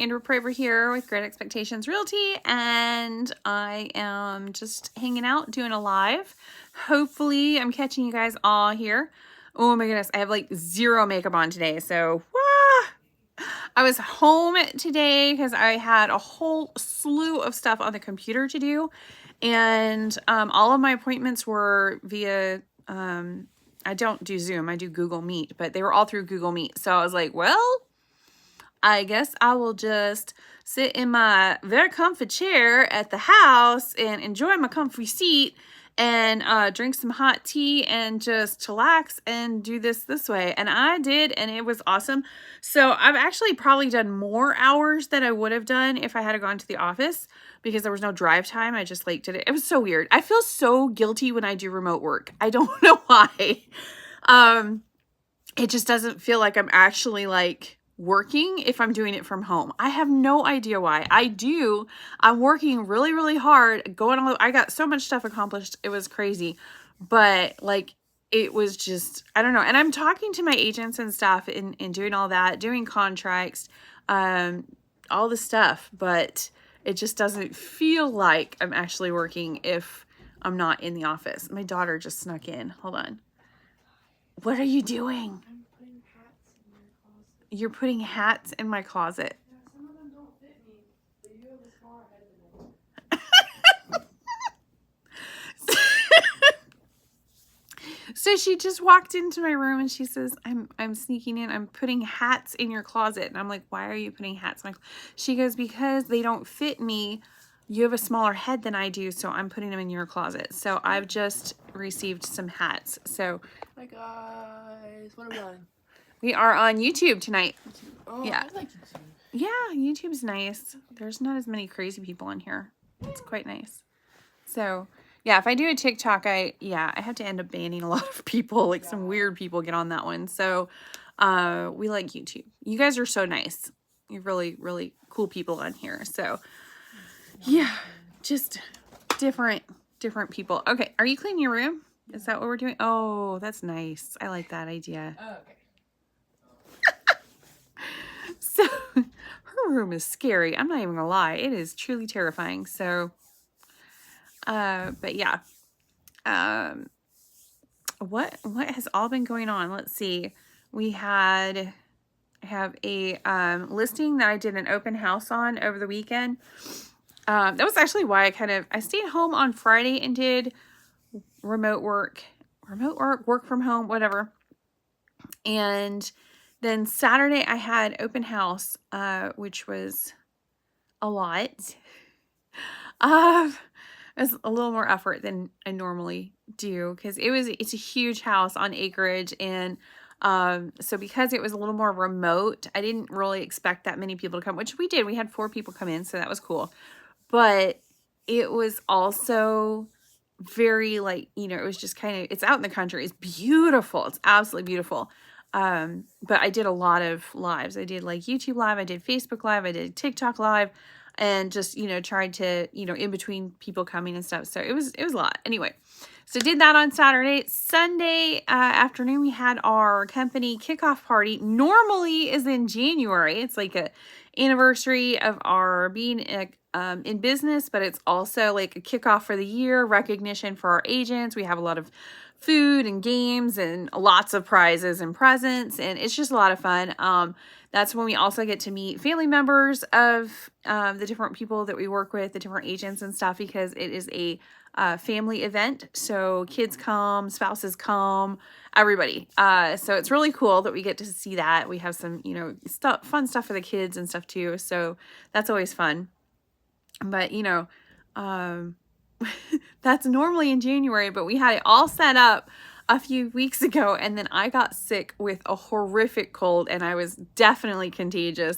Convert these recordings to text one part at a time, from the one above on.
Andrew Praver here with Great Expectations Realty, and I am just hanging out, doing a live. Hopefully, I'm catching you guys all here. Oh my goodness, I have like zero makeup on today, so I was home today because I had a whole slew of stuff on the computer to do, and all of my appointments were via, I don't do Zoom, I do Google Meet, but they were all through Google Meet, so I was like, well, I guess I will just sit in my very comfy chair at the house and enjoy my comfy seat and drink some hot tea and just chillax and do this way. And I did, and it was awesome. So I've actually probably done more hours than I would have done if I had gone to the office because there was no drive time. I just like did it. It was so weird. I feel so guilty when I do remote work. I don't know why. It just doesn't feel like I'm actually like working if I'm doing it from home. I have no idea why. I'm working really, really hard, I got so much stuff accomplished. It was crazy. But like, it was just, I don't know. And I'm talking to my agents and stuff and doing all that, doing contracts, all the stuff, but it just doesn't feel like I'm actually working if I'm not in the office. My daughter just snuck in. Hold on. What are you doing? You're putting hats in my closet. Yeah, some of them don't fit me, but you have a smaller head than I. So she just walked into my room and she says, I'm sneaking in. I'm putting hats in your closet. And I'm like, why are you putting hats in my closet? She goes, because they don't fit me. You have a smaller head than I do, so I'm putting them in your closet. So I've just received some hats. So Hi guys, what are we on? we are on YouTube tonight. Oh, Yeah. I like YouTube. Yeah, YouTube's nice. There's not as many crazy people on here. It's quite nice. So, yeah, if I do a TikTok, I have to end up banning a lot of people. Like some weird people get on that one. So, we like YouTube. You guys are so nice. You're really, really cool people on here. So, yeah, just different people. Okay, are you cleaning your room? Is that what we're doing? Oh, that's nice. I like that idea. Oh, okay. So her room is scary. I'm not even gonna lie. It is truly terrifying. So, but yeah. What has all been going on? Let's see. We have a listing that I did an open house on over the weekend. That was actually why I stayed home on Friday and did remote work, work from home, whatever. And then Saturday I had open house, which was a lot. It was a little more effort than I normally do because it's a huge house on acreage, and so because it was a little more remote, I didn't really expect that many people to come, which we did. We had 4 people come in, so that was cool. But it was also very like, it was just it's out in the country. It's beautiful. It's absolutely beautiful. But I did a lot of lives. I did like YouTube live, I did Facebook live, I did TikTok live, and just, tried to, in between people coming and stuff. So it was a lot. Anyway, so did that on Saturday. Sunday afternoon, we had our company kickoff party. Normally is in January. It's like a anniversary of our being in business, but it's also like a kickoff for the year, recognition for our agents. We have a lot of food and games and lots of prizes and presents, and it's just a lot of fun. That's when we also get to meet family members of the different people that we work with, the different agents and stuff, because it is a family event. So kids come, spouses come, everybody. So it's really cool that we get to see that. We have some, fun stuff for the kids and stuff too. So that's always fun. But, that's normally in January, but we had it all set up a few weeks ago, and then I got sick with a horrific cold, and I was definitely contagious,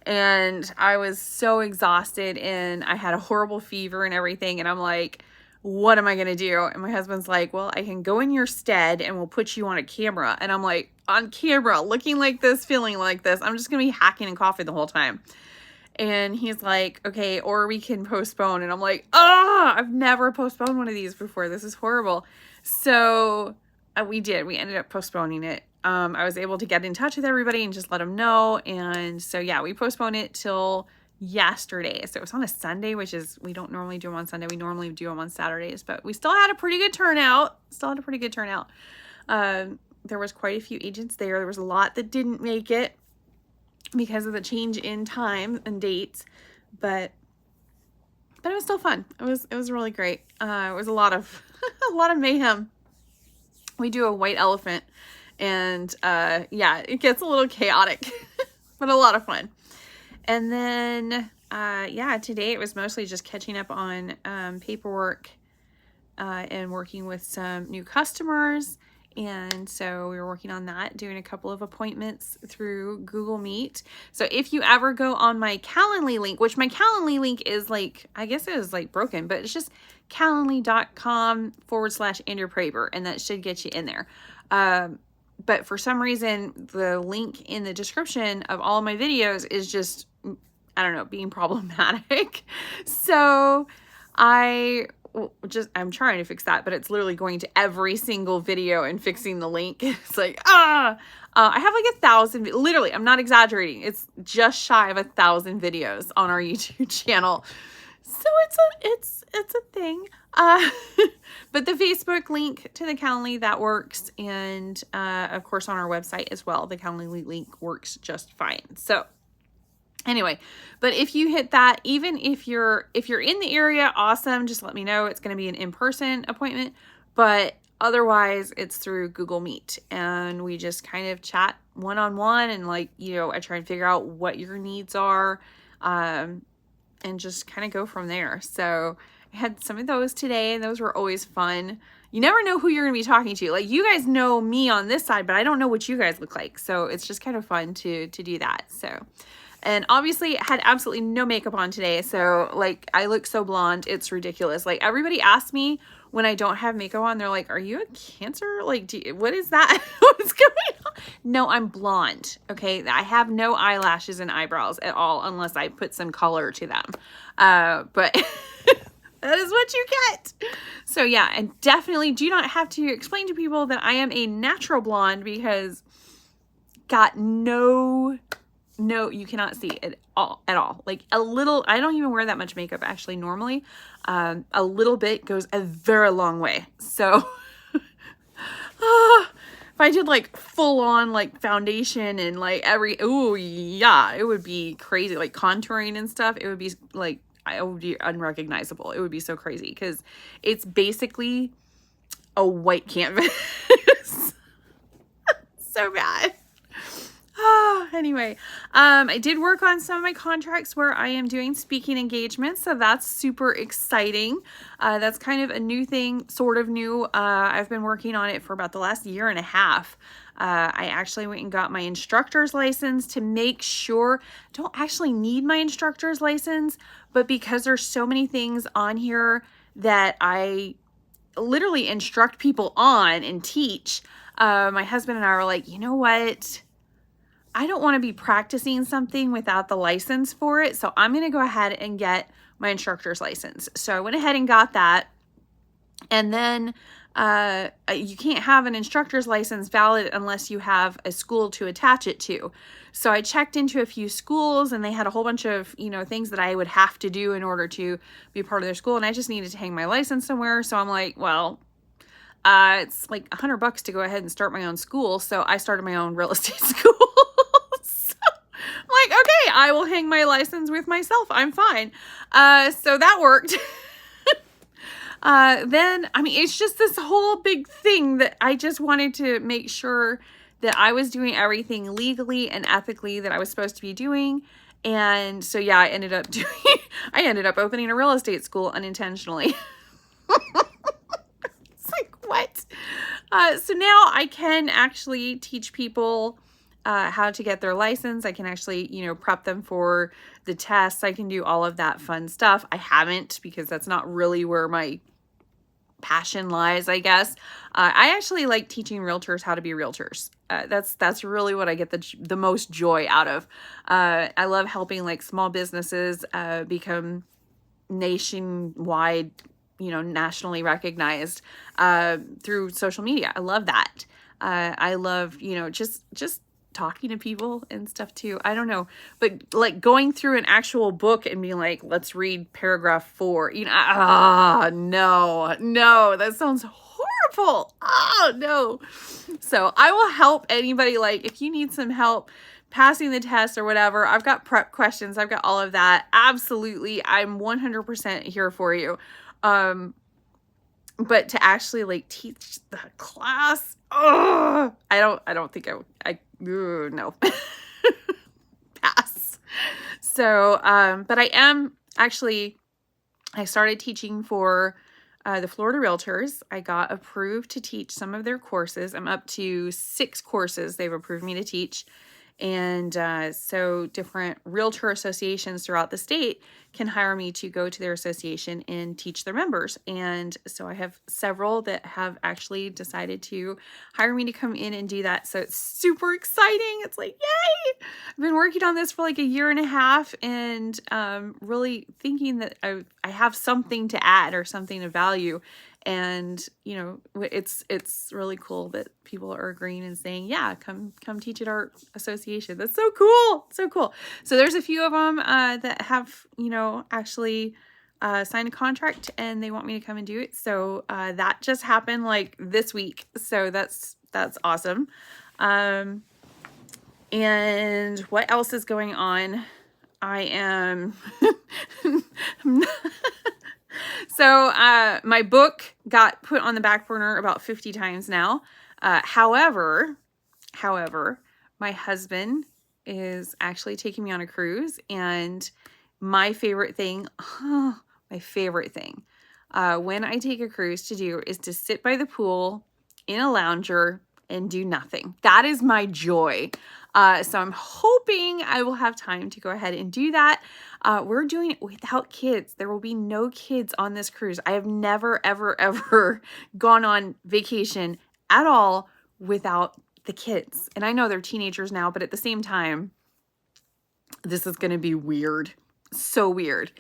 and I was so exhausted, and I had a horrible fever and everything, and I'm like, what am I gonna do? And my husband's like, well, I can go in your stead and we'll put you on a camera. And I'm like, on camera, looking like this, feeling like this, I'm just gonna be hacking and coughing the whole time. And he's like, okay, or we can postpone. And I'm like, I've never postponed one of these before. This is horrible. So we did. We ended up postponing it. I was able to get in touch with everybody and just let them know. And so, yeah, we postponed it till yesterday. So it was on a Sunday, which is, we don't normally do them on Sunday. We normally do them on Saturdays, but we still had a pretty good turnout. There was quite a few agents there. There was a lot that didn't make it because of the change in time and dates, but it was still fun. It was really great. It was a lot of a lot of mayhem. We do a white elephant, and yeah, it gets a little chaotic, but a lot of fun. And then yeah, today it was mostly just catching up on paperwork and working with some new customers. And so we were working on that, doing a couple of appointments through Google Meet. So if you ever go on my Calendly link, which my Calendly link is like, I guess it was like broken, but it's just calendly.com/Andrea Praber, and that should get you in there. But for some reason, the link in the description of all of my videos is just, I don't know, being problematic. So I'm trying to fix that, but it's literally going to every single video and fixing the link. It's like, I have like 1,000, literally, I'm not exaggerating. It's just shy of 1,000 videos on our YouTube channel. So it's a thing. But the Facebook link to the Calendly, that works. And, of course, on our website as well, the Calendly link works just fine. So anyway, but if you hit that, even if you're in the area, awesome, just let me know. It's going to be an in-person appointment, but otherwise it's through Google Meet, and we just kind of chat one-on-one, and like, you know, I try and figure out what your needs are, and just kind of go from there. So I had some of those today, and those were always fun. You never know who you're going to be talking to. Like, you guys know me on this side, but I don't know what you guys look like. So it's just kind of fun to do that. So, and obviously I had absolutely no makeup on today. So like, I look so blonde. It's ridiculous. Like, everybody asks me when I don't have makeup on, they're like, are you a Cancer? Like, what is that? What's going on? No, I'm blonde. Okay. I have no eyelashes and eyebrows at all, unless I put some color to them. But that is what you get. So yeah, and definitely do not have to explain to people that I am a natural blonde, because got no, you cannot see it at all. Like a little, I don't even wear that much makeup actually normally. A little bit goes a very long way. So if I did like full on like foundation and like oh yeah, it would be crazy. Like contouring and stuff, it would be like, it would be unrecognizable. It would be so crazy, because it's basically a white canvas. So bad. Anyway, I did work on some of my contracts where I am doing speaking engagements, so that's super exciting. That's kind of a new thing, sort of new. I've been working on it for about the last year and a half. I actually went and got my instructor's license to make sure I don't actually need my instructor's license, but because there's so many things on here that I literally instruct people on and teach, my husband and I were like, you know what? I don't want to be practicing something without the license for it. So I'm going to go ahead and get my instructor's license. So I went ahead and got that. And then you can't have an instructor's license valid unless you have a school to attach it to. So I checked into a few schools, and they had a whole bunch of, you know, things that I would have to do in order to be part of their school. And I just needed to hang my license somewhere. So I'm like, well, it's like $100 to go ahead and start my own school. So I started my own real estate school. Like, okay, I will hang my license with myself. I'm fine. So that worked. Then, I mean, it's just this whole big thing that I just wanted to make sure that I was doing everything legally and ethically that I was supposed to be doing. And so, yeah, I ended up opening a real estate school unintentionally. It's like, what? So now I can actually teach people how to get their license. I can actually, you know, prep them for the tests. I can do all of that fun stuff. I haven't, because that's not really where my passion lies, I guess. I actually like teaching realtors how to be realtors. That's really what I get the most joy out of. I love helping like small businesses become nationwide, you know, nationally recognized through social media. I love that. I love, you know, just talking to people and stuff too. I don't know, but like going through an actual book and being like, let's read paragraph 4, you know, no, that sounds horrible. Oh no. So I will help anybody, like if you need some help passing the test or whatever, I've got prep questions, I've got all of that. Absolutely. I'm 100% here for you. But to actually like teach the class, I don't think no. Pass. So, but I am actually, I started teaching for the Florida Realtors. I got approved to teach some of their courses. I'm up to 6 courses they've approved me to teach. And so different realtor associations throughout the state can hire me to go to their association and teach their members. And so I have several that have actually decided to hire me to come in and do that. So it's super exciting. It's like, yay! I've been working on this for like a year and a half and really thinking that I have something to add or something of value. And, you know, it's really cool that people are agreeing and saying, yeah, come teach at our association. That's so cool. So cool. So there's a few of them that have, you know, actually signed a contract and they want me to come and do it. So that just happened like this week. So that's awesome. And what else is going on? I am So my book got put on the back burner about 50 times now. However, my husband is actually taking me on a cruise, and my favorite thing, when I take a cruise to do is to sit by the pool in a lounger and do nothing. That is my joy. So I'm hoping I will have time to go ahead and do that. We're doing it without kids. There will be no kids on this cruise. I have never, ever, ever gone on vacation at all without the kids. And I know they're teenagers now, but at the same time, this is going to be weird. So weird.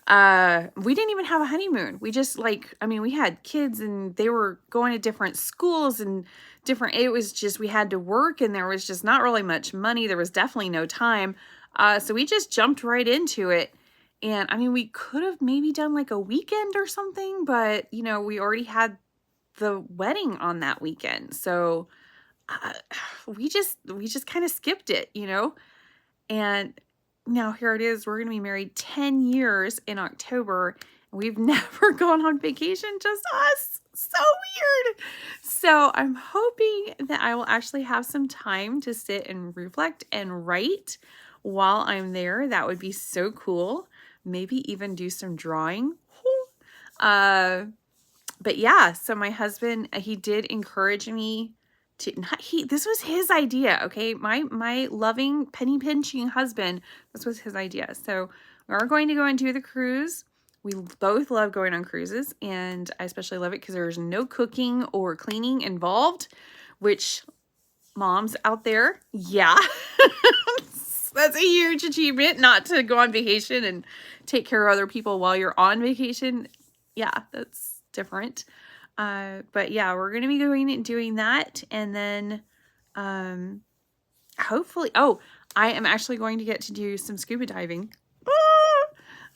We didn't even have a honeymoon. We just we had kids and they were going to different schools and it was just, we had to work and there was just not really much money. There was definitely no time. So we just jumped right into it. And I mean, we could have maybe done like a weekend or something, but you know, we already had the wedding on that weekend. So we just kind of skipped it, you know? And now here it is. We're going to be married 10 years in October. And we've never gone on vacation, just us. So weird. So I'm hoping that I will actually have some time to sit and reflect and write while I'm there. That would be so cool. Maybe even do some drawing. But yeah, so my husband, he did encourage me to, this was his idea, okay? My loving, penny pinching husband, this was his idea. So we are going to go and do the cruise. We both love going on cruises, and I especially love it because there's no cooking or cleaning involved, which moms out there, yeah, that's a huge achievement, not to go on vacation and take care of other people while you're on vacation. Yeah, that's different. But yeah, we're going to be going and doing that. And then, hopefully, I am actually going to get to do some scuba diving.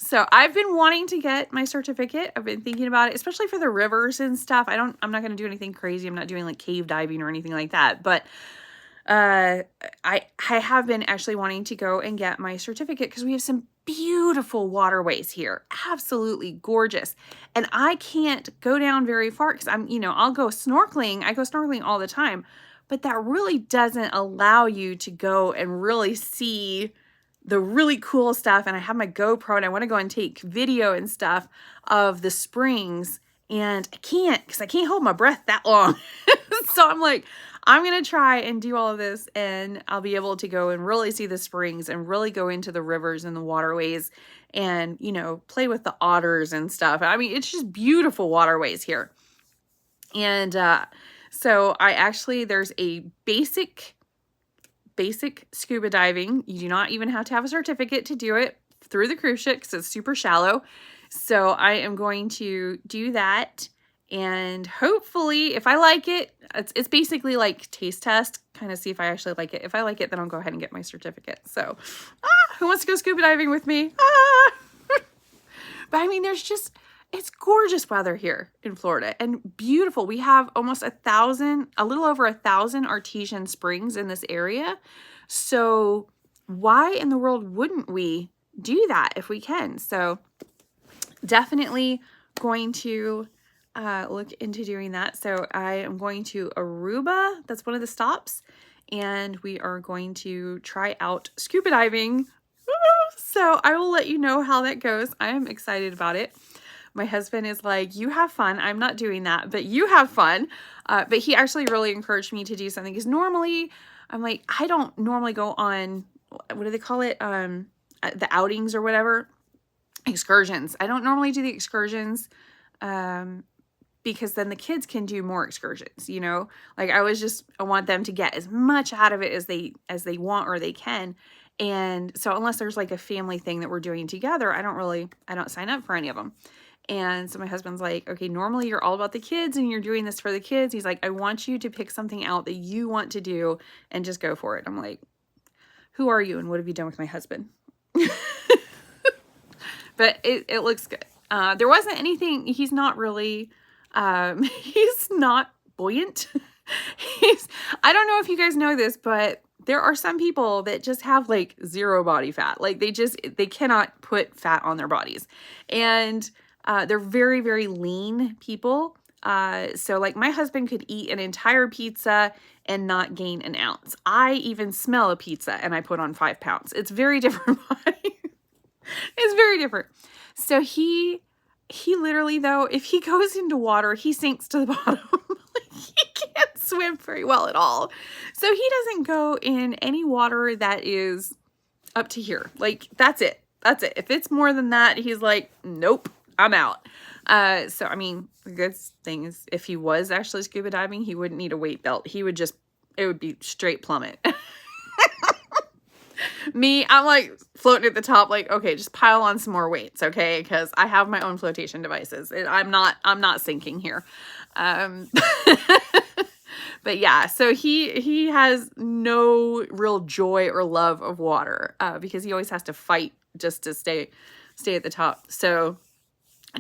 So I've been wanting to get my certificate. I've been thinking about it, especially for the rivers and stuff. I'm not going to do anything crazy. I'm not doing like cave diving or anything like that, but, I have been actually wanting to go and get my certificate because we have some beautiful waterways here. Absolutely gorgeous. And I can't go down very far because I'll go snorkeling. I go snorkeling all the time, but that really doesn't allow you to go and really see the really cool stuff. And I have my GoPro and I want to go and take video and stuff of the springs, and I can't because I can't hold my breath that long. So I'm like, I'm going to try and do all of this, and I'll be able to go and really see the springs and really go into the rivers and the waterways and, play with the otters and stuff. I mean, it's just beautiful waterways here. And so there's a basic scuba diving. You do not even have to have a certificate to do it through the cruise ship because it's super shallow. So I am going to do that. And hopefully, if I like it, it's basically like taste test, kind of see if I actually like it. If I like it, then I'll go ahead and get my certificate. So, who wants to go scuba diving with me? But I mean, it's gorgeous weather here in Florida and beautiful. We have almost a little over 1,000 artesian springs in this area. So why in the world wouldn't we do that if we can? So definitely going to look into doing that. So I am going to Aruba. That's one of the stops. And we are going to try out scuba diving. So I will let you know how that goes. I am excited about it. My husband is like, you have fun. I'm not doing that, but you have fun. But he actually really encouraged me to do something because normally I'm like, I don't normally go on, what do they call it? The outings or whatever, excursions. I don't normally do the excursions because then the kids can do more excursions, you know? Like I want them to get as much out of it as they want or they can. And so unless there's like a family thing that we're doing together, I don't sign up for any of them. And so my husband's like, okay, normally you're all about the kids and you're doing this for the kids. He's like, I want you to pick something out that you want to do and just go for it. I'm like, who are you and what have you done with my husband? But it looks good. There wasn't anything, he's not really, he's not buoyant. I don't know if you guys know this, but there are some people that just have like zero body fat. Like they cannot put fat on their bodies. And they're very, very lean people. So like my husband could eat an entire pizza and not gain an ounce. I even smell a pizza and I put on 5 pounds. It's very different body. It's very different. So he literally though, if he goes into water, he sinks to the bottom. Like he can't swim very well at all. So he doesn't go in any water that is up to here. Like that's it. That's it. If it's more than that, he's like, nope, I'm out. So, I mean, the good thing is if he was actually scuba diving, he wouldn't need a weight belt. It would be straight plummet. Me, I'm like floating at the top, like, okay, just pile on some more weights, okay? Because I have my own flotation devices. I'm not sinking here. But yeah, so he has no real joy or love of water because he always has to fight just to stay at the top. So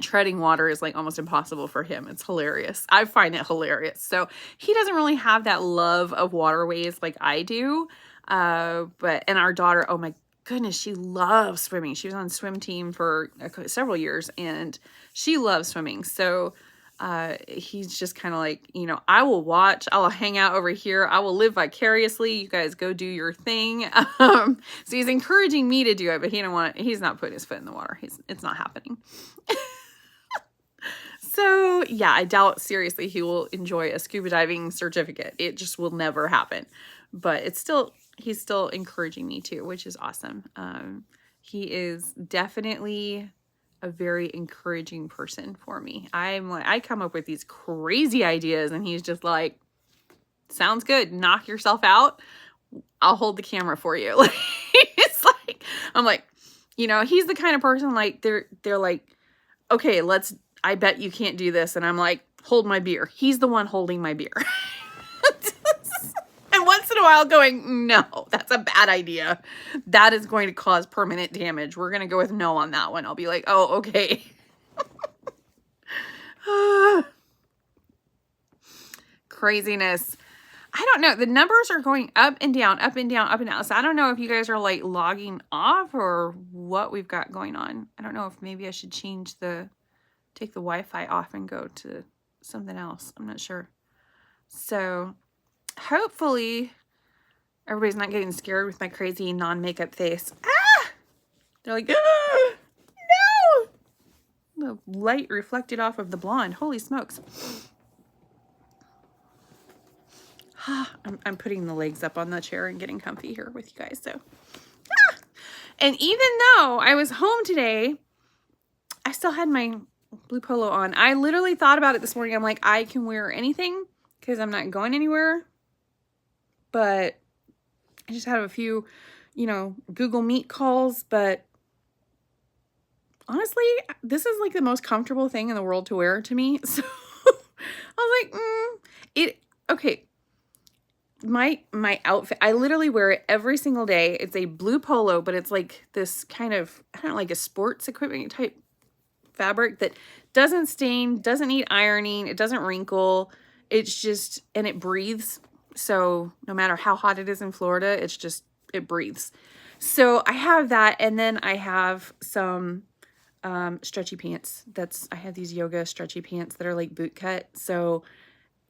treading water is like almost impossible for him. It's hilarious. I find it hilarious. So he doesn't really have that love of waterways like I do. And our daughter, oh my goodness, she loves swimming. She was on the swim team for several years and she loves swimming. So he's just kind of like, you know, I will watch, I'll hang out over here. I will live vicariously. You guys go do your thing. So he's encouraging me to do it, but he's not putting his foot in the water. It's not happening. So yeah, I doubt seriously he will enjoy a scuba diving certificate. It just will never happen, but he's still encouraging me to, which is awesome. He is definitely a very encouraging person for me. I come up with these crazy ideas and he's just like, sounds good. Knock yourself out. I'll hold the camera for you. Like, it's like, I'm like, you know, he's the kind of person like they're like, okay, I bet you can't do this. And I'm like, hold my beer. He's the one holding my beer. And once in a while going, no, that's a bad idea. That is going to cause permanent damage. We're going to go with no on that one. I'll be like, oh, okay. Craziness. I don't know. The numbers are going up and down, up and down, up and down. So I don't know if you guys are like logging off or what we've got going on. I don't know if maybe I should take the Wi-Fi off and go to something else. I'm not sure. So hopefully everybody's not getting scared with my crazy non-makeup face. Ah! They're like, ah! No! The light reflected off of the blonde. Holy smokes. I'm putting the legs up on the chair and getting comfy here with you guys. So, And even though I was home today, I still had my blue polo on. I literally thought about it this morning. I'm like, I can wear anything because I'm not going anywhere. But I just had a few, you know, Google Meet calls. But honestly, this is like the most comfortable thing in the world to wear to me. So was like, okay. My outfit, I literally wear it every single day. It's a blue polo, but it's like this kind of, I don't know, like a sports equipment type fabric that doesn't stain, doesn't need ironing, it doesn't wrinkle. It's just, and it breathes. So no matter how hot it is in Florida, it's just, it breathes. So I have that, and then I have some stretchy pants. I have these yoga stretchy pants that are like boot cut. So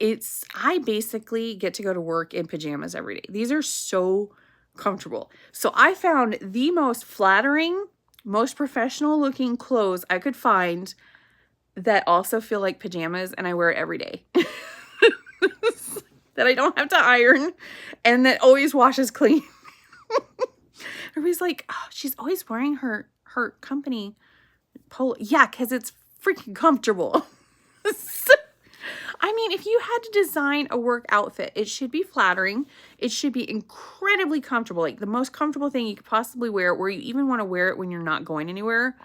I basically get to go to work in pajamas every day. These are so comfortable. So I found the most flattering, most professional looking clothes I could find that also feel like pajamas, and I wear it every day. That I don't have to iron, and that always washes clean. Everybody's like, oh, she's always wearing her company polo. Yeah, because it's freaking comfortable. So, I mean, if you had to design a work outfit, it should be flattering. It should be incredibly comfortable, like the most comfortable thing you could possibly wear, where you even want to wear it when you're not going anywhere.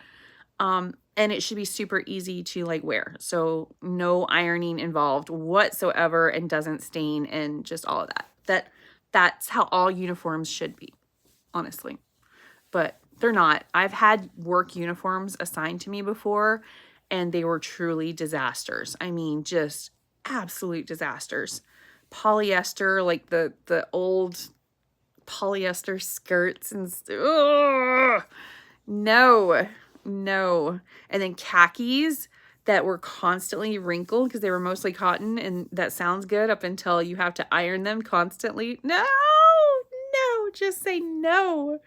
And it should be super easy to like wear. So no ironing involved whatsoever, and doesn't stain, and just all of that. That's how all uniforms should be, honestly. But they're not. I've had work uniforms assigned to me before, and they were truly disasters. I mean, just absolute disasters. Polyester, like the old polyester skirts and no. And then khakis that were constantly wrinkled because they were mostly cotton, and that sounds good up until you have to iron them constantly. No, just say no.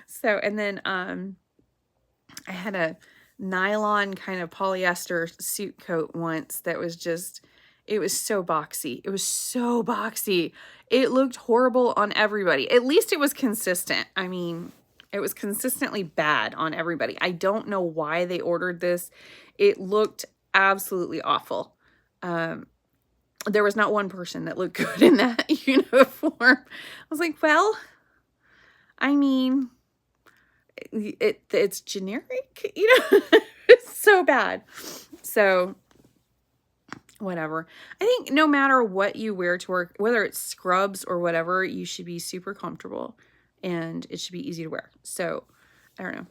So, and then I had a nylon kind of polyester suit coat once that was just, it was so boxy. It was so boxy. It looked horrible on everybody. At least it was consistent. I mean, it was consistently bad on everybody. I don't know why they ordered this. It looked absolutely awful. There was not one person that looked good in that uniform. I was like, well, I mean, it's generic, it's so bad. So whatever. I think no matter what you wear to work, whether it's scrubs or whatever, you should be super comfortable, and it should be easy to wear. So I don't know.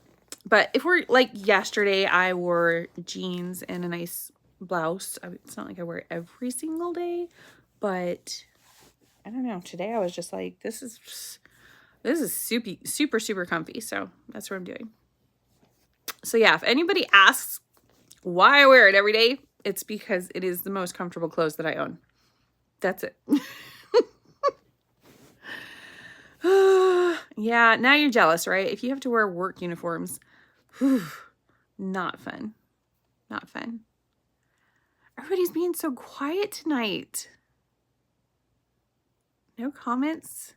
But if we're like yesterday, I wore jeans and a nice blouse. It's not like I wear it every single day, but I don't know. Today I was just like, this is super comfy. So that's what I'm doing. So yeah, if anybody asks why I wear it every day, it's because it is the most comfortable clothes that I own. That's it. Yeah, now you're jealous, right? If you have to wear work uniforms, not fun. Not fun. Everybody's being so quiet tonight. No comments?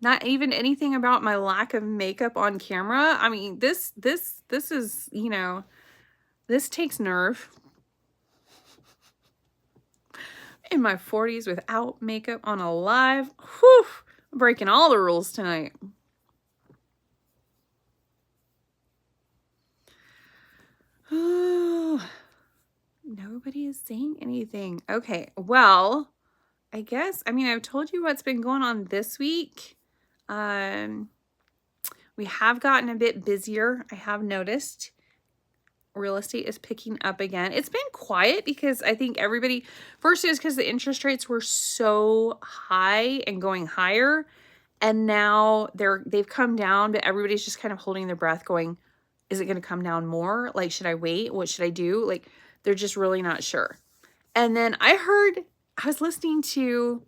Not even anything about my lack of makeup on camera. I mean, this is, this takes nerve. In my 40s without makeup on a live. Whew, I'm breaking all the rules tonight. Nobody is saying anything. Okay, well, I guess, I've told you what's been going on this week. We have gotten a bit busier. I have noticed real estate is picking up again. It's been quiet because I think everybody, first is because the interest rates were so high and going higher, and now they've come down, but everybody's just kind of holding their breath going, is it going to come down more? Like, should I wait? What should I do? Like, they're just really not sure. And then I was listening to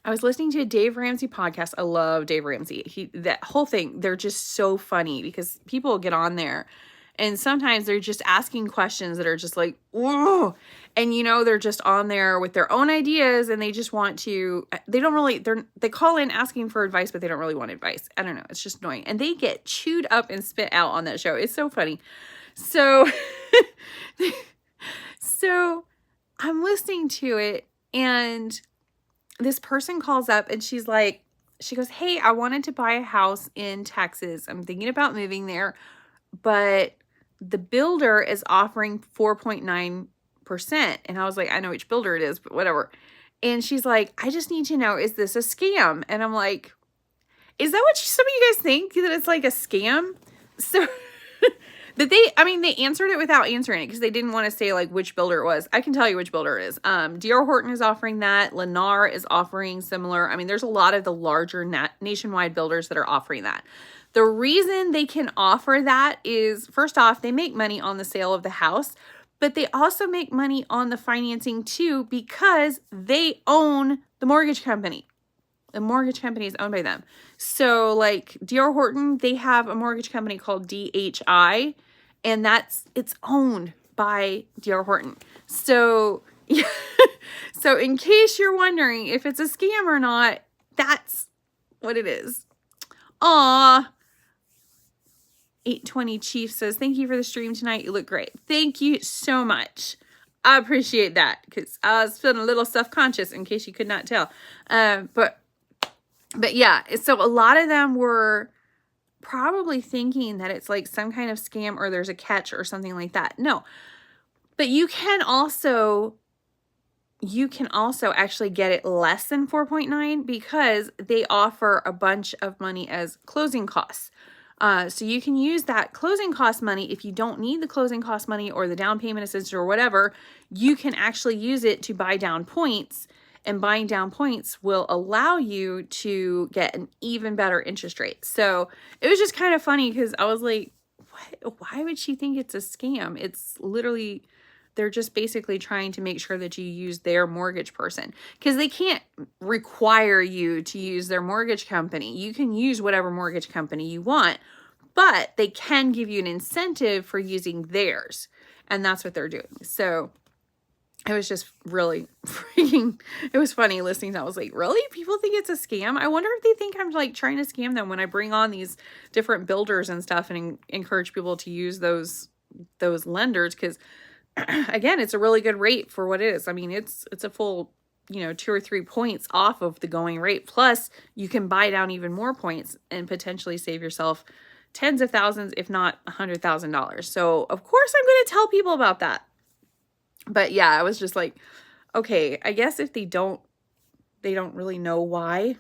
a Dave Ramsey podcast. I love Dave Ramsey. That whole thing, they're just so funny because people get on there and sometimes they're just asking questions that are just like, whoa. And they're just on there with their own ideas, and they just want to, they call in asking for advice, but they don't really want advice. I don't know. It's just annoying. And they get chewed up and spit out on that show. It's so funny. So, so I'm listening to it, and this person calls up and she goes, hey, I wanted to buy a house in Texas. I'm thinking about moving there, but the builder is offering 4.9% 8%. And I was like, I know which builder it is, but whatever. And she's like, I just need to know, is this a scam? And I'm like, is that what some of you guys think, that it's like a scam? So but they answered it without answering it because they didn't want to say like which builder it was. I can tell you which builder it is. D.R. Horton is offering that. Lennar is offering similar. I mean, there's a lot of the larger nationwide builders that are offering that. The reason they can offer that is, first off, they make money on the sale of the house, but they also make money on the financing too because they own the mortgage company. The mortgage company is owned by them. So like D.R. Horton, they have a mortgage company called DHI, and it's owned by D.R. Horton. So, so in case you're wondering if it's a scam or not, that's what it is. Aw. 820 Chief says, thank you for the stream tonight. You look great. Thank you so much. I appreciate that because I was feeling a little self-conscious in case you could not tell. But yeah, so a lot of them were probably thinking that it's like some kind of scam or there's a catch or something like that. No, but you can also actually get it less than 4.9 because they offer a bunch of money as closing costs. So you can use that closing cost money if you don't need the closing cost money or the down payment assistance or whatever. You can actually use it to buy down points, and buying down points will allow you to get an even better interest rate. So it was just kind of funny because I was like, what? Why would she think it's a scam? It's literally, they're just basically trying to make sure that you use their mortgage person because they can't require you to use their mortgage company. You can use whatever mortgage company you want, but they can give you an incentive for using theirs. And that's what they're doing. So it was just really freaking, it was funny listening to that. I was like, really? People think it's a scam? I wonder if they think I'm like trying to scam them when I bring on these different builders and stuff and encourage people to use those lenders. Because again, it's a really good rate for what it is. I mean, it's a full, 2 or 3 points off of the going rate. Plus you can buy down even more points and potentially save yourself tens of thousands, if not $100,000. So of course I'm going to tell people about that. But yeah, I was just like, okay, I guess if they don't really know why,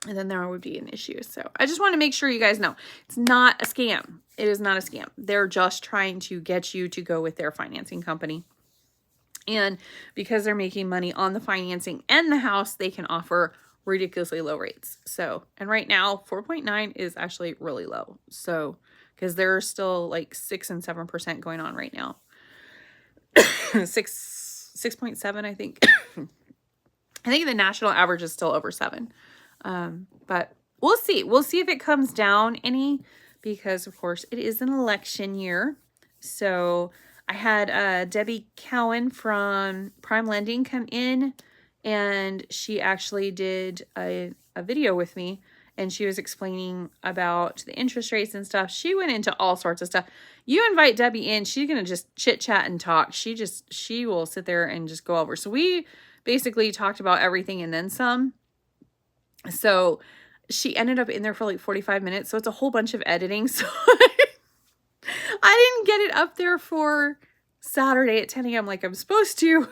and then there would be an issue. So I just want to make sure you guys know it's not a scam. It is not a scam. They're just trying to get you to go with their financing company. And because they're making money on the financing and the house, they can offer ridiculously low rates. So, and right now 4.9 is actually really low. So, because there's still like 6 and 7% going on right now. 6.7, I think. I think the national average is still over 7. But we'll see. We'll see if it comes down any, because of course it is an election year. So I had Debbie Cowan from Prime Lending come in, and she actually did a video with me, and she was explaining about the interest rates and stuff. She went into all sorts of stuff. You invite Debbie in, she's going to just chit chat and talk. She will sit there and just go over. So we basically talked about everything and then some. So she ended up in there for like 45 minutes. So it's a whole bunch of editing. So I didn't get it up there for Saturday at 10 a.m. like I'm supposed to,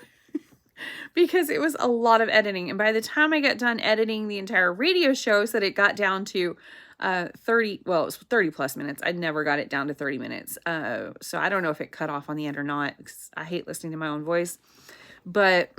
because it was a lot of editing. And by the time I got done editing the entire radio show, so that it got down to 30, well, it was 30 plus minutes. I never got it down to 30 minutes. So I don't know if it cut off on the end or not, because I hate listening to my own voice. But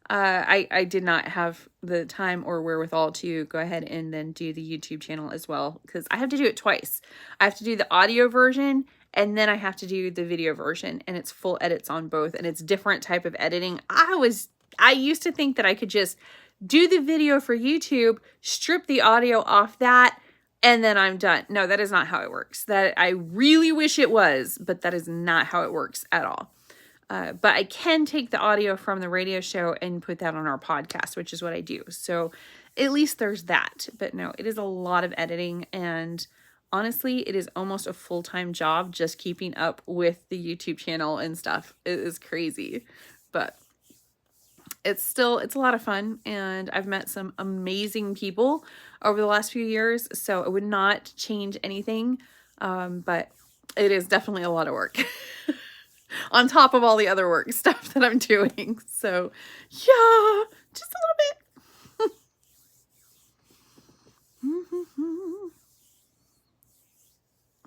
I did not have the time or wherewithal to go ahead and then do the YouTube channel as well, because I have to do it twice. I have to do the audio version, and then I have to do the video version, and it's full edits on both, and it's different type of editing. I used to think that I could just do the video for YouTube, strip the audio off that, and then I'm done. No, that is not how it works. That I really wish it was, but that is not how it works at all. But I can take the audio from the radio show and put that on our podcast, which is what I do. So at least there's that. But no, it is a lot of editing, and honestly, it is almost a full-time job just keeping up with the YouTube channel and stuff. It is crazy, but it's a lot of fun, and I've met some amazing people over the last few years, so it would not change anything, but it is definitely a lot of work. on top of all the other work stuff that I'm doing. So yeah, just a little bit.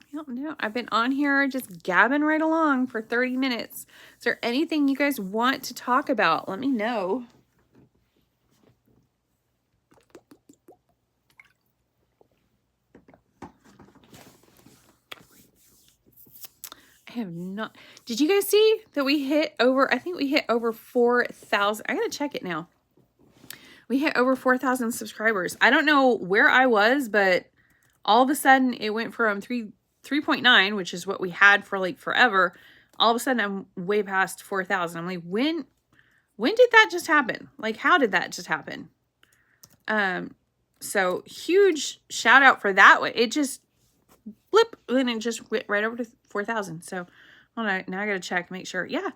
I don't know. I've been on here just gabbing right along for 30 minutes. Is there anything you guys want to talk about? Let me know. I have not. Did you guys see that we hit over, I think we hit over 4,000. I gotta check it now. We hit over 4,000 subscribers. I don't know where I was, but all of a sudden it went from 3.9, which is what we had for like forever. All of a sudden I'm way past 4,000. I'm like, when did that just happen? Like, how did that just happen? So huge shout out for that one. It just blip, and it just went right over to 4,000. So now I gotta check, make sure. Yeah,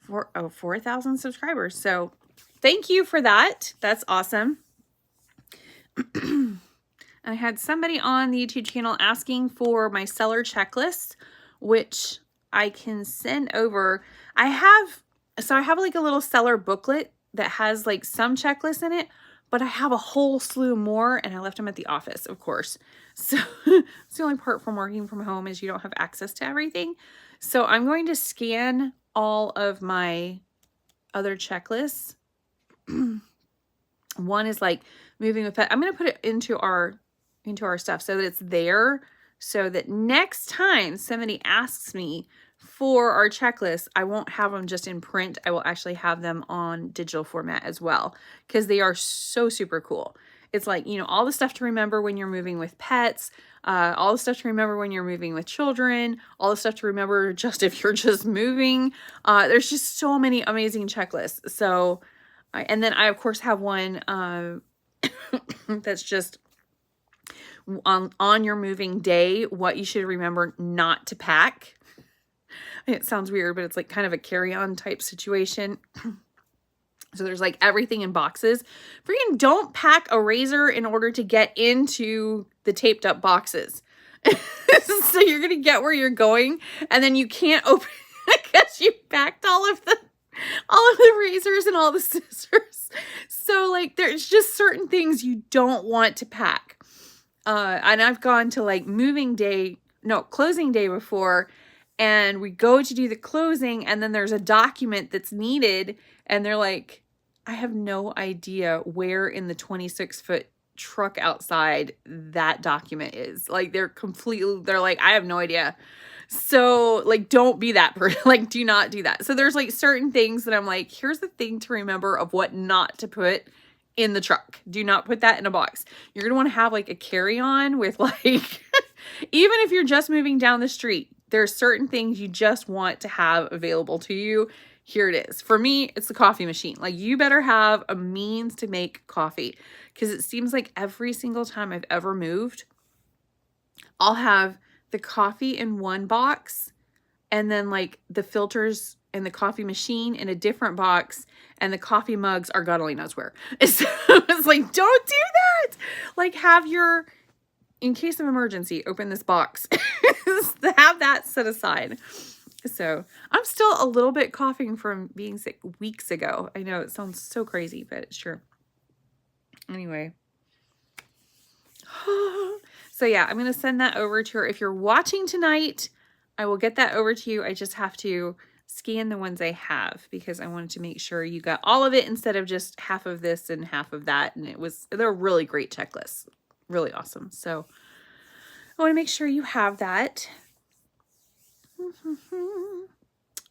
4,000 subscribers. So thank you for that. That's awesome. I had somebody on the YouTube channel asking for my seller checklist, which I can send over. I have like a little seller booklet that has like some checklists in it, but I have a whole slew more, and I left them at the office, of course. So it's the only part from working from home is you don't have access to everything. So I'm going to scan all of my other checklists. One is like moving with pet. I'm going to put it into our stuff so that it's there, so that next time somebody asks me for our checklist, I won't have them just in print. I will actually have them on digital format as well, because they are so super cool. It's like, you know, all the stuff to remember when you're moving with pets, all the stuff to remember when you're moving with children, all the stuff to remember just if you're just moving. There's just so many amazing checklists. So, and then I of course have one that's just on your moving day, what you should remember not to pack. It sounds weird, but it's like kind of a carry-on type situation. So there's like everything in boxes. Freaking don't pack a razor in order to get into the taped up boxes. So you're going to get where you're going, and then you can't open it because you packed all of the razors and all the scissors. So like there's just certain things you don't want to pack. And I've gone to like closing day before, and we go to do the closing, and then there's a document that's needed, and they're like, I have no idea where in the 26-foot truck outside that document is. Like they're like, I have no idea. So like, don't be that person. Like, do not do that. So there's like certain things that I'm like, here's the thing to remember of what not to put in the truck. Do not put that in a box. You're going to want to have like a carry-on with like, even if you're just moving down the street, there's certain things you just want to have available to you. Here it is. For me, it's the coffee machine. Like, you better have a means to make coffee, because it seems like every single time I've ever moved, I'll have the coffee in one box, and then like the filters and the coffee machine in a different box, and the coffee mugs are God only knows where. So it's like, don't do that. Like, have your, in case of emergency, open this box. Have that set aside. So I'm still a little bit coughing from being sick weeks ago. I know it sounds so crazy, but it's true. Anyway. So yeah, I'm going to send that over to her. If you're watching tonight, I will get that over to you. I just have to scan the ones I have, because I wanted to make sure you got all of it instead of just half of this and half of that. And they're really great checklists. Really awesome. So I want to make sure you have that.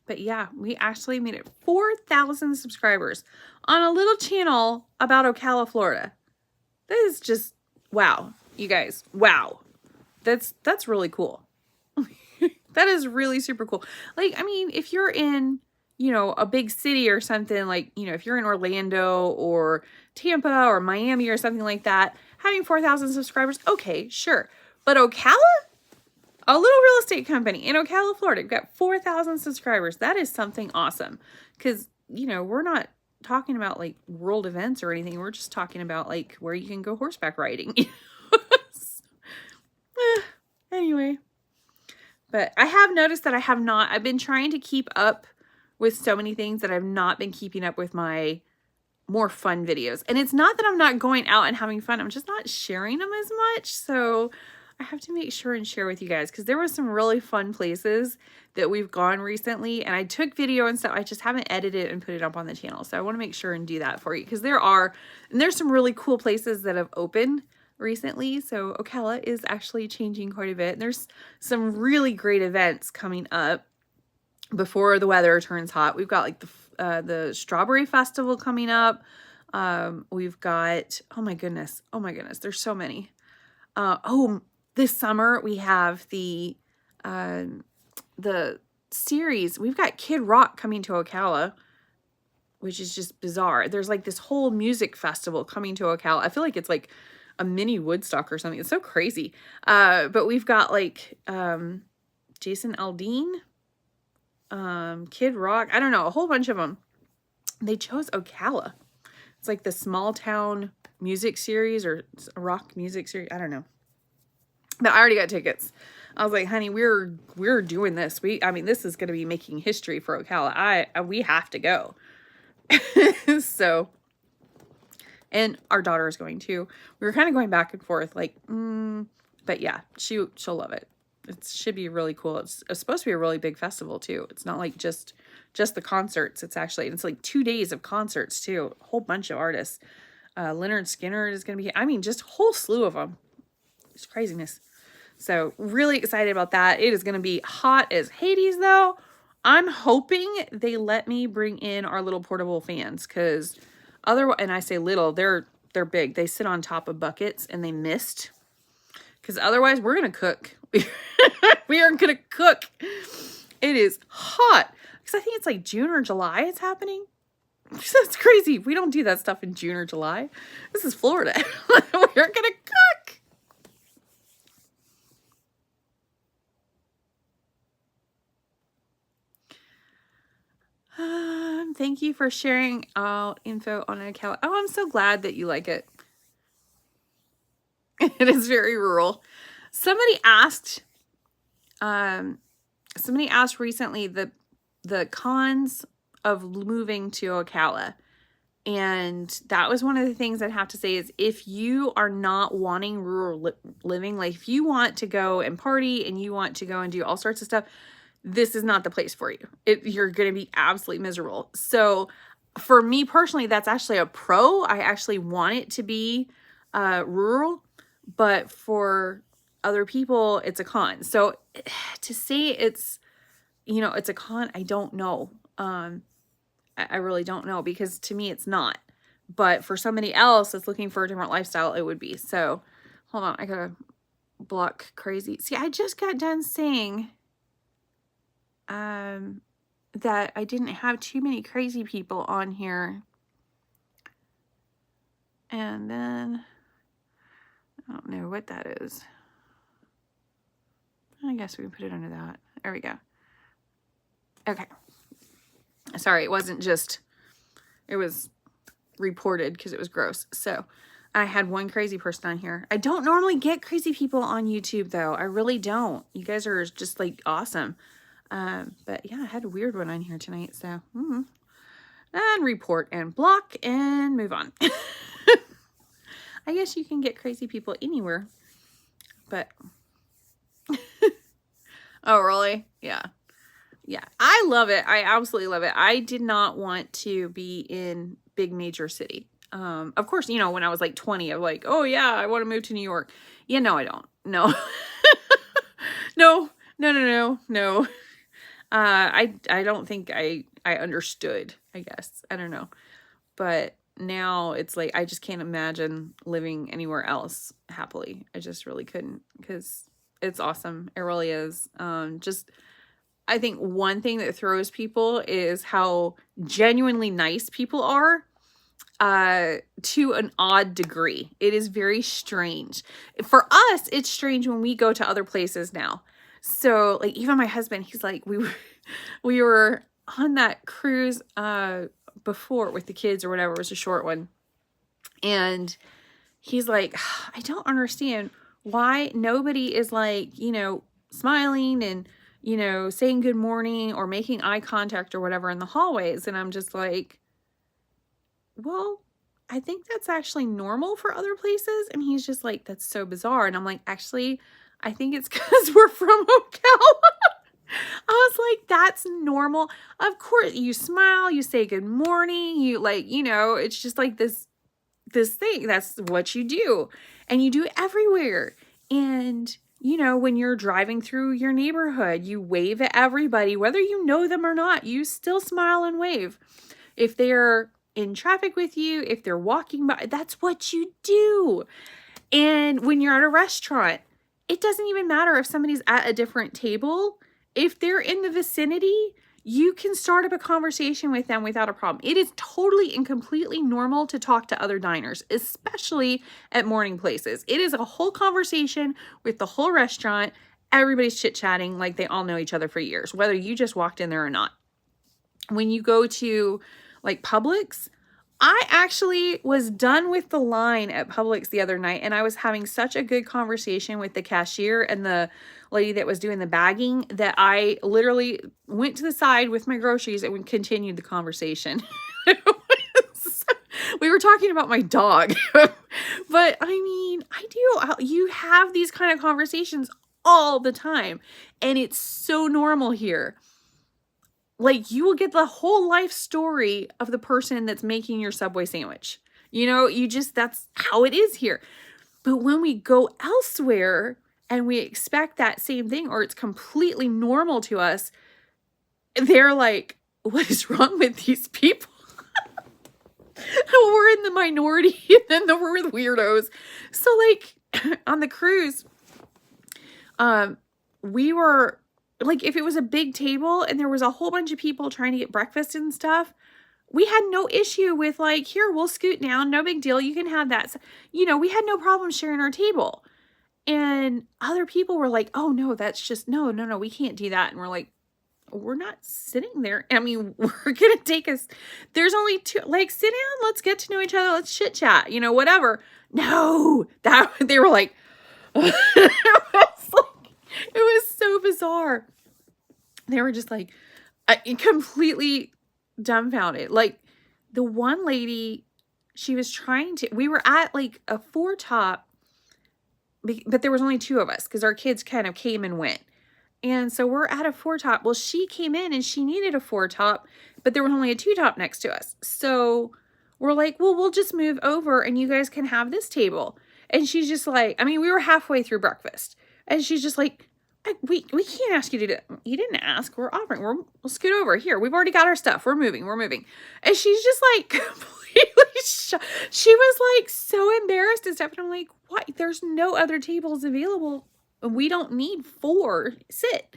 But yeah, we actually made it 4,000 subscribers on a little channel about Ocala, Florida. That is just, wow, you guys. Wow. That's really cool. That is really super cool. Like, I mean, if you're in, you know, a big city or something, like, you know, if you're in Orlando or Tampa or Miami or something like that, having 4,000 subscribers, okay, sure. But Ocala? A little real estate company in Ocala, Florida, we've got 4,000 subscribers. That is something awesome. Because, you know, we're not talking about like world events or anything. We're just talking about like where you can go horseback riding. Anyway. But I have noticed that I've been trying to keep up with so many things that I've not been keeping up with my more fun videos. And it's not that I'm not going out and having fun. I'm just not sharing them as much. So I have to make sure and share with you guys, because there was some really fun places that we've gone recently, and I took video and stuff. I just haven't edited and put it up on the channel. So I want to make sure and do that for you, because there's some really cool places that have opened recently. So Ocala is actually changing quite a bit. There's some really great events coming up before the weather turns hot. We've got like the Strawberry Festival coming up. We've got, oh my goodness, there's so many. This summer we have the series. We've got Kid Rock coming to Ocala, which is just bizarre. There's like this whole music festival coming to Ocala. I feel like it's like a mini Woodstock or something. It's so crazy. But we've got like Jason Aldean, Kid Rock, I don't know, a whole bunch of them. They chose Ocala. It's like the small town music series or rock music series. I don't know. But I already got tickets. I was like, honey, we're doing this. I mean, this is going to be making history for Ocala. We have to go. So, and our daughter is going too. We were kind of going back and forth, like, but yeah, she'll love it. It should be really cool. It's supposed to be a really big festival too. It's not like just the concerts. It's like 2 days of concerts too. A whole bunch of artists. Leonard Skinner is going to be, I mean, just a whole slew of them. It's craziness. So really excited about that. It is going to be hot as Hades though. I'm hoping they let me bring in our little portable fans, because otherwise, and I say little, they're big. They sit on top of buckets and they mist. Because otherwise we're going to cook. We are going to cook. It is hot. Because I think it's like June or July it's happening. That's crazy. We don't do that stuff in June or July. This is Florida. We're going to cook. Thank you for sharing info on Ocala. Oh, I'm so glad that you like it. It is very rural. Somebody asked recently the cons of moving to Ocala. And that was one of the things I'd have to say is, if you are not wanting rural living, like if you want to go and party and you want to go and do all sorts of stuff, this is not the place for you. You're going to be absolutely miserable. So for me personally, that's actually a pro. I actually want it to be rural, but for other people, it's a con. So to say it's a con, I don't know. I really don't know, because to me, it's not. But for somebody else that's looking for a different lifestyle, it would be. So hold on. I got to block crazy. See, I just got done saying that I didn't have too many crazy people on here. And then I don't know what that is. I guess we can put it under that. There we go. Okay. Sorry, it wasn't just, it was reported because it was gross. So I had one crazy person on here. I don't normally get crazy people on YouTube though. I really don't. You guys are just like awesome. But yeah, I had a weird one on here tonight. So, and report and block and move on. I guess you can get crazy people anywhere, but oh, really? Yeah. Yeah. I love it. I absolutely love it. I did not want to be in big major city. Of course, when I was like 20, I'm like, oh yeah, I want to move to New York. Yeah, no, I don't. No. No. I don't think I understood, I guess. I don't know. But now it's like, I just can't imagine living anywhere else happily. I just really couldn't, because it's awesome. It really is. I think one thing that throws people is how genuinely nice people are, to an odd degree. It is very strange. For us, it's strange when we go to other places now. So like even my husband, he's like, we were on that cruise before with the kids or whatever. It was a short one. And he's like, I don't understand why nobody is like, smiling and you know, saying good morning or making eye contact or whatever in the hallways. And I'm just like, well, I think that's actually normal for other places. And he's just like, that's so bizarre. And I'm like, actually, I think it's because we're from Ocala. I was like, that's normal. Of course, you smile, you say good morning, you like, you know, it's just like this thing. That's what you do. And you do it everywhere. And, you know, when you're driving through your neighborhood, you wave at everybody, whether you know them or not, you still smile and wave. If they're in traffic with you, if they're walking by, that's what you do. And when you're at a restaurant, it doesn't even matter if somebody's at a different table. If they're in the vicinity, you can start up a conversation with them without a problem. It is totally and completely normal to talk to other diners, especially at morning places. It is a whole conversation with the whole restaurant. Everybody's chit-chatting like they all know each other for years, whether you just walked in there or not. When you go to like Publix, I actually was done with the line at Publix the other night, and I was having such a good conversation with the cashier and the lady that was doing the bagging that I literally went to the side with my groceries and we continued the conversation. We were talking about my dog. But I mean, you have these kind of conversations all the time, and it's so normal here. Like, you will get the whole life story of the person that's making your Subway sandwich. You know, that's how it is here. But when we go elsewhere and we expect that same thing, or it's completely normal to us, they're like, what is wrong with these people? We're in the minority, and then we're the weirdos. So, like, on the cruise, we were... like, if it was a big table and there was a whole bunch of people trying to get breakfast and stuff, we had no issue with like, here, we'll scoot down. No big deal. You can have that. You know, we had no problem sharing our table. And other people were like, oh, no, that's just, no, we can't do that. And we're like, we're not sitting there. I mean, we're going to take us. There's only two, like, sit down. Let's get to know each other. Let's chit chat, you know, whatever. No, they were like, it was so bizarre. They were just like, completely dumbfounded. Like, the one lady, we were at like a 4-top, but there was only 2 of us because our kids kind of came and went. And so we're at a 4-top. Well, she came in and she needed a 4-top, but there was only a 2-top next to us. So we're like, well, we'll just move over and you guys can have this table. And she's just like, I mean, we were halfway through breakfast. And she's just like, we can't ask you to do it. You didn't ask. We're offering. We'll scoot over. Here, we've already got our stuff. We're moving. And she's just like completely shocked. She was like so embarrassed and stuff. And I'm like, what? There's no other tables available. We don't need 4. Sit.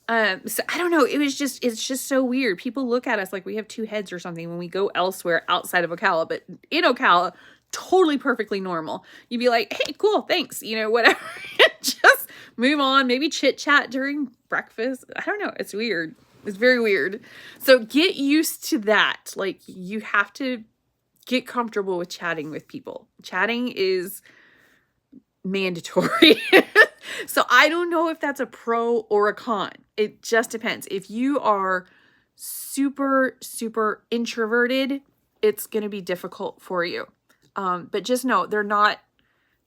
So I don't know. It's just so weird. People look at us like we have 2 heads or something when we go elsewhere outside of Ocala. But in Ocala, totally perfectly normal. You'd be like, hey, cool, thanks. You know, whatever. Just move on. Maybe chit chat during breakfast. I don't know. It's weird. It's very weird. So get used to that. Like, you have to get comfortable with chatting with people. Chatting is mandatory. So I don't know if that's a pro or a con. It just depends. If you are super, super introverted, it's going to be difficult for you. But just know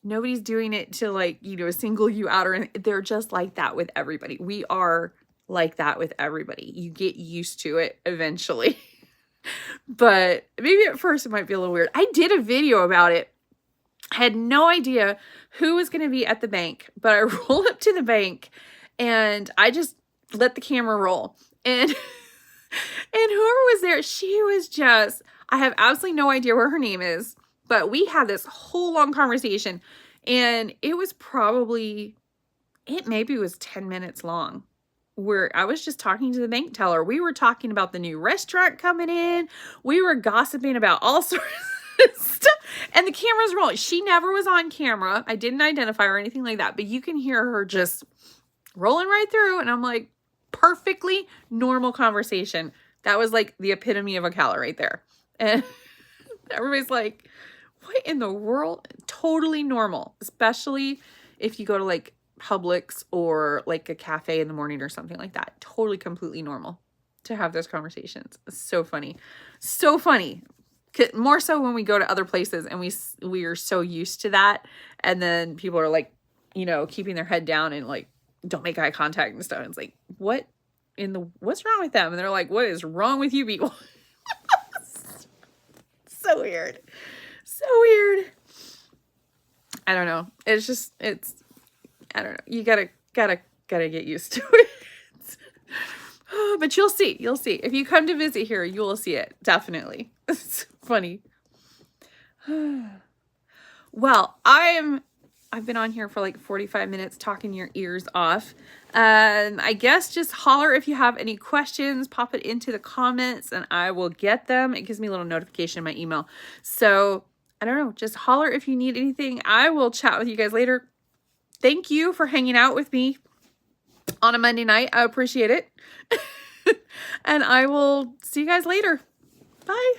nobody's doing it to like, you know, single you out or anything. They're just like that with everybody. We are like that with everybody. You get used to it eventually. But maybe at first it might be a little weird. I did a video about it. I had no idea who was going to be at the bank, but I rolled up to the bank and I just let the camera roll. And whoever was there, she was just, I have absolutely no idea where her name is, but we had this whole long conversation and it maybe was 10 minutes long, where I was just talking to the bank teller. We were talking about the new restaurant coming in. We were gossiping about all sorts of stuff. And the camera's rolling. She never was on camera. I didn't identify her or anything like that. But you can hear her just rolling right through. And I'm like, perfectly normal conversation. That was like the epitome of Ocala right there. And everybody's like, what in the world? Totally normal. Especially if you go to like Publix or like a cafe in the morning or something like that. Totally, completely normal to have those conversations. It's so funny. So funny. More so when we go to other places and we are so used to that. And then people are like, you know, keeping their head down and like, don't make eye contact and stuff. And it's like, what's wrong with them? And they're like, what is wrong with you people? So weird. So weird. I don't know. It's just, I don't know. You gotta get used to it. But you'll see. You'll see. If you come to visit here, you will see it. Definitely. It's funny. Well, I've been on here for like 45 minutes talking your ears off. I guess just holler if you have any questions, pop it into the comments and I will get them. It gives me a little notification in my email. So I don't know, just holler if you need anything. I will chat with you guys later. Thank you for hanging out with me on a Monday night. I appreciate it. And I will see you guys later. Bye.